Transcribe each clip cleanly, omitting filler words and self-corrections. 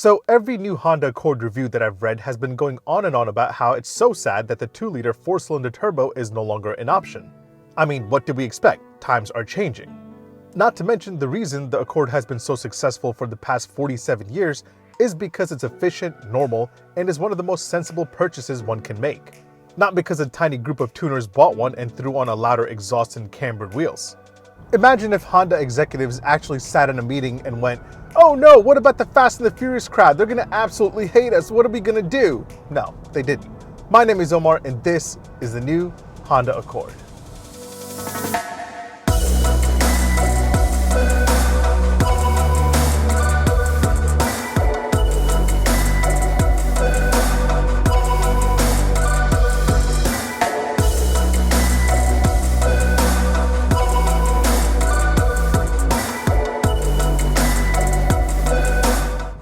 So every new Honda Accord review that I've read has been going on and on about how it's so sad that the 2-liter 4-cylinder turbo is no longer an option. I mean, what did we expect? Times are changing. Not to mention the reason the Accord has been so successful for the past 47 years is because it's efficient, normal, and is one of the most sensible purchases one can make. Not because a tiny group of tuners bought one and threw on a louder exhaust and cambered wheels. Imagine if Honda executives actually sat in a meeting and went, "Oh no, what about the Fast and the Furious crowd? They're gonna absolutely hate us. What are we gonna do?" No, they didn't. My name is Omar and this is the new Honda Accord.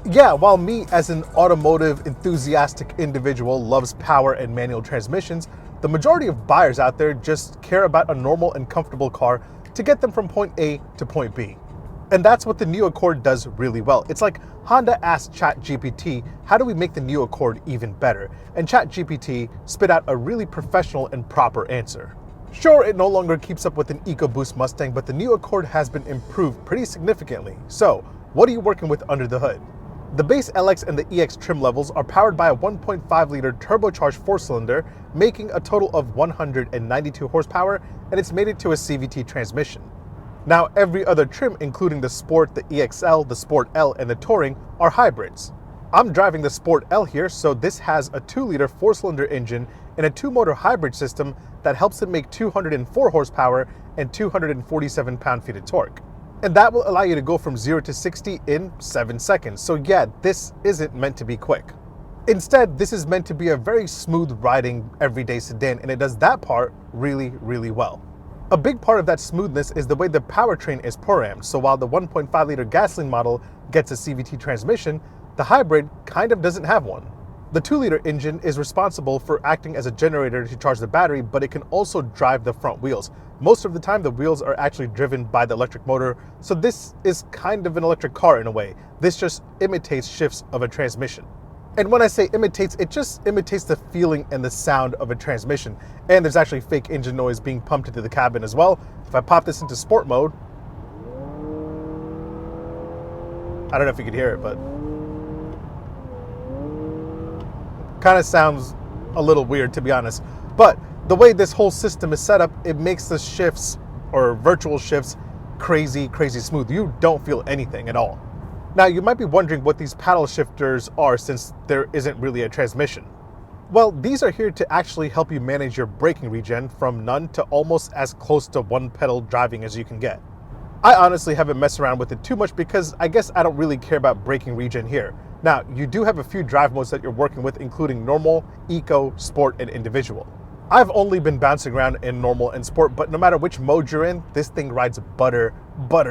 Yeah, while me as an automotive enthusiastic individual loves power and manual transmissions, the majority of buyers out there just care about a normal and comfortable car to get them from point A to point B. And that's what the new Accord does really well. It's like Honda asked ChatGPT, how do we make the new Accord even better? And ChatGPT spit out a really professional and proper answer. Sure, it no longer keeps up with an EcoBoost Mustang, but the new Accord has been improved pretty significantly. So, what are you working with under the hood? The base LX and the EX trim levels are powered by a 1.5-liter turbocharged 4-cylinder, making a total of 192 horsepower, and it's mated to a CVT transmission. Now, every other trim, including the Sport, the EXL, the Sport L, and the Touring, are hybrids. I'm driving the Sport L here, so this has a 2-liter 4-cylinder engine and a 2-motor hybrid system that helps it make 204 horsepower and 247 pound-feet of torque. And that will allow you to go from 0 to 60 in 7 seconds. So yeah, this isn't meant to be quick. Instead, this is meant to be a very smooth riding everyday sedan, and it does that part really, really well. A big part of that smoothness is the way the powertrain is programmed. So while the 1.5-liter gasoline model gets a CVT transmission, the hybrid kind of doesn't have one. The 2-liter engine is responsible for acting as a generator to charge the battery, but it can also drive the front wheels. Most of the time, the wheels are actually driven by the electric motor, so this is kind of an electric car in a way. This just imitates shifts of a transmission. And when I say imitates, it just imitates the feeling and the sound of a transmission. And there's actually fake engine noise being pumped into the cabin as well. If I pop this into sport mode, I don't know if you could hear it, but kind of sounds a little weird, to be honest. But the way this whole system is set up, it makes the shifts or virtual shifts crazy, crazy smooth. You don't feel anything at all. Now, you might be wondering what these paddle shifters are since there isn't really a transmission. Well, these are here to actually help you manage your braking regen from none to almost as close to one pedal driving as you can get. I honestly haven't messed around with it too much because I guess I don't really care about braking regen here. Now, you do have a few drive modes that you're working with, including normal, eco, sport, and individual. I've only been bouncing around in normal and sport, but no matter which mode you're in, this thing rides butter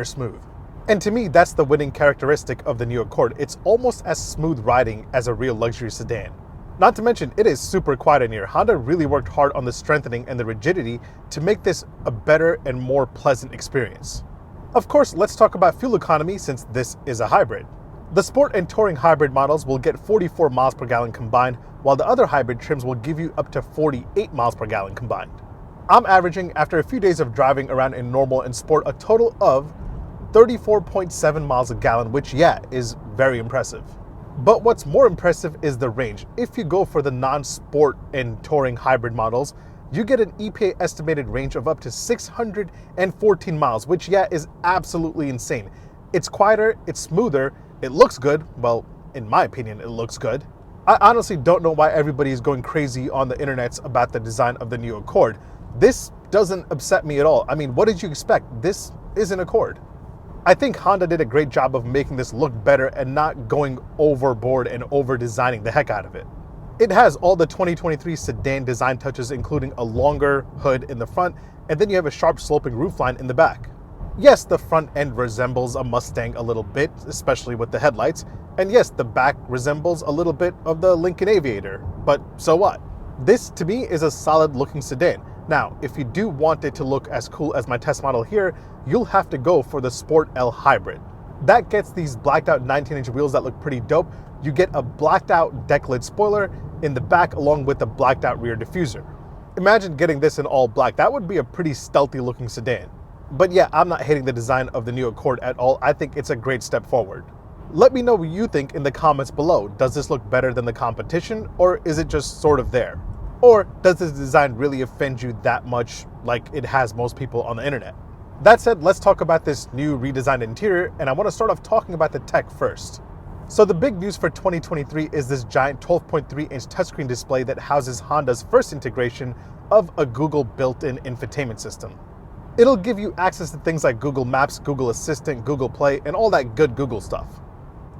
smooth. And to me, that's the winning characteristic of the new Accord. It's almost as smooth riding as a real luxury sedan. Not to mention, it is super quiet in here. Honda really worked hard on the strengthening and the rigidity to make this a better and more pleasant experience. Of course, let's talk about fuel economy since this is a hybrid. The Sport and Touring hybrid models will get 44 miles per gallon combined, while the other hybrid trims will give you up to 48 miles per gallon combined. I'm averaging, after a few days of driving around in normal and sport, a total of 34.7 miles a gallon, which yeah, is very impressive. But what's more impressive is the range. If you go for the non-sport and touring hybrid models, you get an EPA estimated range of up to 614 miles, which yeah, is absolutely insane. It's quieter, it's smoother, it looks good. Well, in my opinion, it looks good. I honestly don't know why everybody is going crazy on the internet about the design of the new Accord. This doesn't upset me at all. I mean, what did you expect? This is an Accord. I think Honda did a great job of making this look better and not going overboard and over-designing the heck out of it. It has all the 2023 sedan design touches, including a longer hood in the front, and then you have a sharp sloping roofline in the back. Yes, the front end resembles a Mustang a little bit, especially with the headlights. And yes, the back resembles a little bit of the Lincoln Aviator, but so what? This, to me, is a solid looking sedan. Now, if you do want it to look as cool as my test model here, you'll have to go for the Sport L Hybrid. That gets these blacked out 19-inch wheels that look pretty dope. You get a blacked out deck lid spoiler in the back along with the blacked out rear diffuser. Imagine getting this in all black. That would be a pretty stealthy looking sedan. But yeah, I'm not hating the design of the new Accord at all. I think it's a great step forward. Let me know what you think in the comments below. Does this look better than the competition, or is it just sort of there? Or does this design really offend you that much like it has most people on the internet? That said, let's talk about this new redesigned interior, and I want to start off talking about the tech first. So the big news for 2023 is this giant 12.3-inch touchscreen display that houses Honda's first integration of a Google built-in infotainment system. It'll give you access to things like Google Maps, Google Assistant, Google Play, and all that good Google stuff.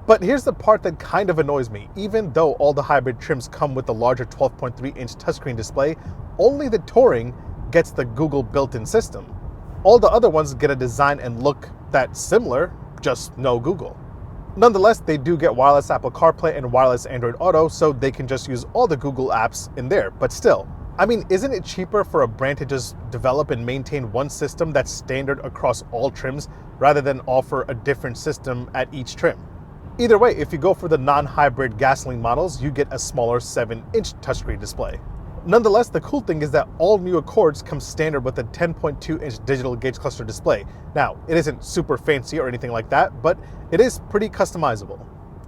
But here's the part that kind of annoys me. Even though all the hybrid trims come with the larger 12.3-inch touchscreen display, only the Touring gets the Google built-in system. All the other ones get a design and look that's similar, just no Google. Nonetheless, they do get wireless Apple CarPlay and wireless Android Auto, so they can just use all the Google apps in there. But still, I mean, isn't it cheaper for a brand to just develop and maintain one system that's standard across all trims rather than offer a different system at each trim? Either way, if you go for the non-hybrid gasoline models, you get a smaller 7-inch touchscreen display. Nonetheless, the cool thing is that all new Accords come standard with a 10.2-inch digital gauge cluster display. Now, it isn't super fancy or anything like that, but it is pretty customizable.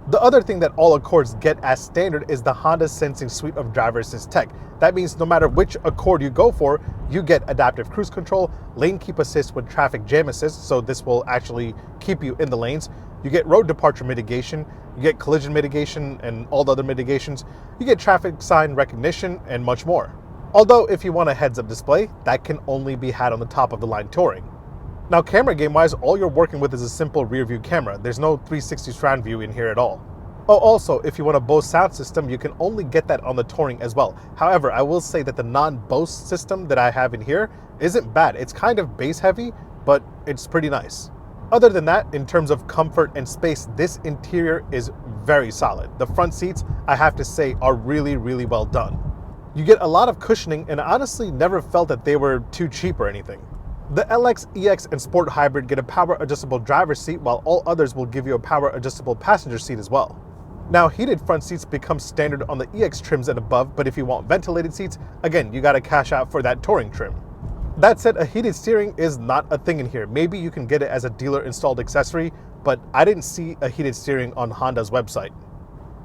The other thing that all Accords get as standard is the Honda Sensing suite of driver assist tech. That means no matter which Accord you go for, you get adaptive cruise control, lane keep assist with traffic jam assist, so this will actually keep you in the lanes. You get road departure mitigation, you get collision mitigation and all the other mitigations, you get traffic sign recognition, and much more. Although if you want a heads-up display, that can only be had on the top of the line Touring. Now camera game-wise, all you're working with is a simple rear view camera. There's no 360 surround view in here at all. Oh, also, if you want a Bose sound system, you can only get that on the Touring as well. However, I will say that the non-Bose system that I have in here isn't bad. It's kind of bass heavy, but it's pretty nice. Other than that, in terms of comfort and space, this interior is very solid. The front seats, I have to say, are really, really well done. You get a lot of cushioning, and I honestly never felt that they were too cheap or anything. The LX, EX, and Sport Hybrid get a power adjustable driver's seat, while all others will give you a power adjustable passenger seat as well. Now, heated front seats become standard on the EX trims and above, but if you want ventilated seats, again, you gotta cash out for that Touring trim. That said, a heated steering is not a thing in here. Maybe you can get it as a dealer installed accessory, but I didn't see a heated steering on Honda's website.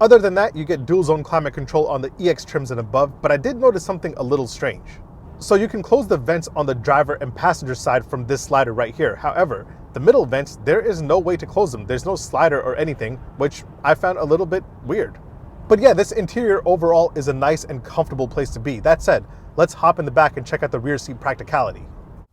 Other than that, you get dual zone climate control on the EX trims and above, but I did notice something a little strange. So you can close the vents on the driver and passenger side from this slider right here. However, the middle vents, there is no way to close them. There's no slider or anything, which I found a little bit weird. But yeah, this interior overall is a nice and comfortable place to be. That said, let's hop in the back and check out the rear seat practicality.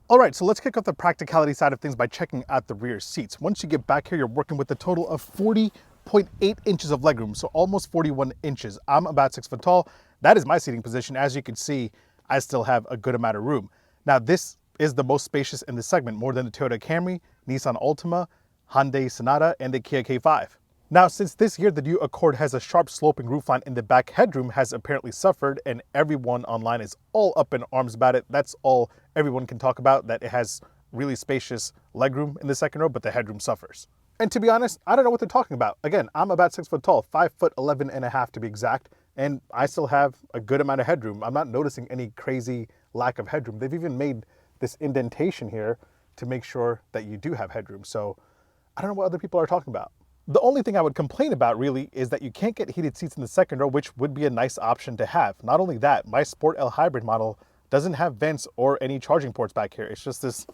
All right, so let's kick off the practicality side of things by checking out the rear seats. Once you get back here, you're working with a total of 40.8 inches of legroom, so almost 41 inches. I'm about 6 foot tall. That is my seating position. As you can see, I still have a good amount of room. Now, this is the most spacious in the segment, more than the Toyota Camry, Nissan Altima, Hyundai Sonata, and the Kia K5. Now, since this year the new Accord has a sharp sloping roofline in the back, headroom has apparently suffered, and everyone online is all up in arms about it. That's all everyone can talk about, that it has really spacious legroom in the second row, but the headroom suffers. And to be honest, I don't know what they're talking about. Again, I'm about 6 foot tall, 5'11" and a half to be exact, and I still have a good amount of headroom. I'm not noticing any crazy lack of headroom. They've even made this indentation here to make sure that you do have headroom. So I don't know what other people are talking about. The only thing I would complain about really is that you can't get heated seats in the second row, which would be a nice option to have. Not only that, my Sport L Hybrid model doesn't have vents or any charging ports back here. It's just this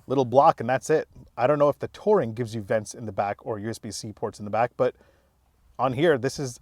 little block and that's it. I don't know if the Touring gives you vents in the back or USB-C ports in the back, but on here, this is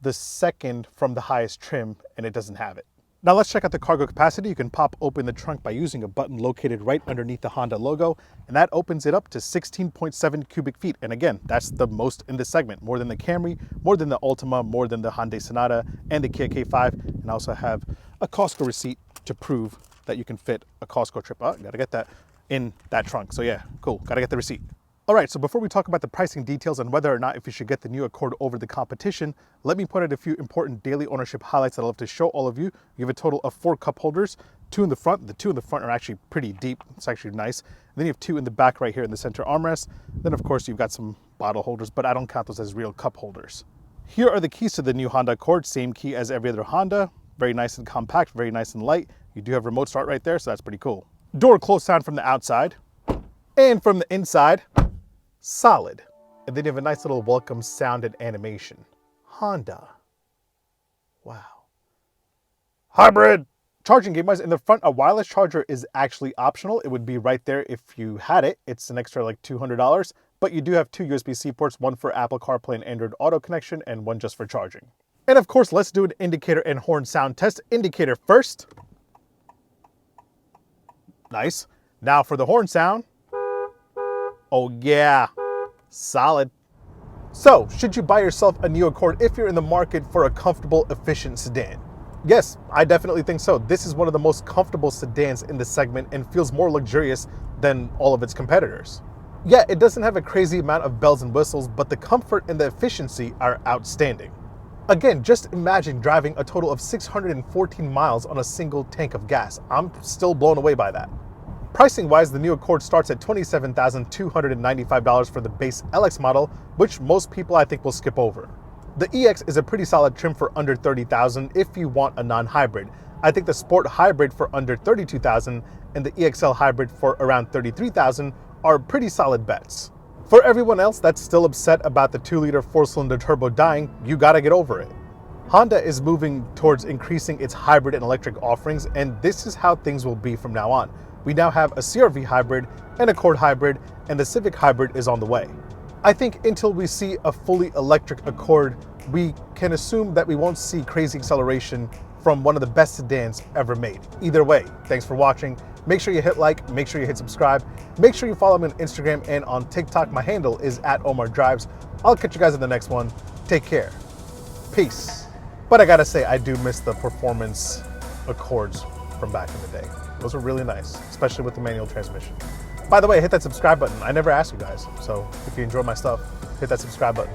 the second from the highest trim and it doesn't have it. Now let's check out the cargo capacity. You can pop open the trunk by using a button located right underneath the Honda logo, and that opens it up to 16.7 cubic feet. And again, that's the most in this segment, more than the Camry, more than the Altima, more than the Hyundai Sonata and the Kia K5. And I also have a Costco receipt to prove that you can fit a Costco trip. Oh, gotta get that in that trunk. So yeah, cool, gotta get the receipt. All right, so before we talk about the pricing details and whether or not if you should get the new Accord over the competition, let me point out a few important daily ownership highlights that I'd love to show all of you. You have a total of 4 cup holders, 2 in the front. The 2 in the front are actually pretty deep. It's actually nice. then you have 2 in the back right here in the center armrest. Then of course you've got some bottle holders, but I don't count those as real cup holders. Here are the keys to the new Honda Accord, same key as every other Honda. Very nice and compact, very nice and light. You do have remote start right there, so that's pretty cool. Door close sound from the outside. And from the inside, solid. And then you have a nice little welcome sound and animation. Honda. Wow. Hybrid! Charging game-wise, in the front, a wireless charger is actually optional. It would be right there if you had it. It's an extra like $200, but you do have 2 USB-C ports, one for Apple CarPlay and Android Auto connection, and one just for charging. And of course, let's do an indicator and horn sound test. Indicator first. Nice. Now for the horn sound. Oh yeah, solid. So, should you buy yourself a new Accord if you're in the market for a comfortable, efficient sedan? Yes, I definitely think so. This is one of the most comfortable sedans in the segment and feels more luxurious than all of its competitors. Yeah, it doesn't have a crazy amount of bells and whistles, but the comfort and the efficiency are outstanding. Again, just imagine driving a total of 614 miles on a single tank of gas. I'm still blown away by that. Pricing wise, the new Accord starts at $27,295 for the base LX model, which most people I think will skip over. The EX is a pretty solid trim for under $30,000 if you want a non-hybrid. I think the Sport Hybrid for under $32,000 and the EXL Hybrid for around $33,000 are pretty solid bets. For everyone else that's still upset about the 2-liter 4-cylinder turbo dying, you gotta get over it. Honda is moving towards increasing its hybrid and electric offerings, and this is how things will be from now on. We now have a CR-V hybrid, an Accord hybrid, and the Civic hybrid is on the way. I think until we see a fully electric Accord, we can assume that we won't see crazy acceleration from one of the best sedans ever made. Either way, thanks for watching. Make sure you hit like, make sure you hit subscribe, make sure you follow me on Instagram and on TikTok. My handle is @OmarDrives. I'll catch you guys in the next one. Take care. Peace. But I gotta say, I do miss the performance Accords from back in the day. Those are really nice, especially with the manual transmission. By the way, hit that subscribe button. I never asked you guys, so if you enjoy my stuff, hit that subscribe button.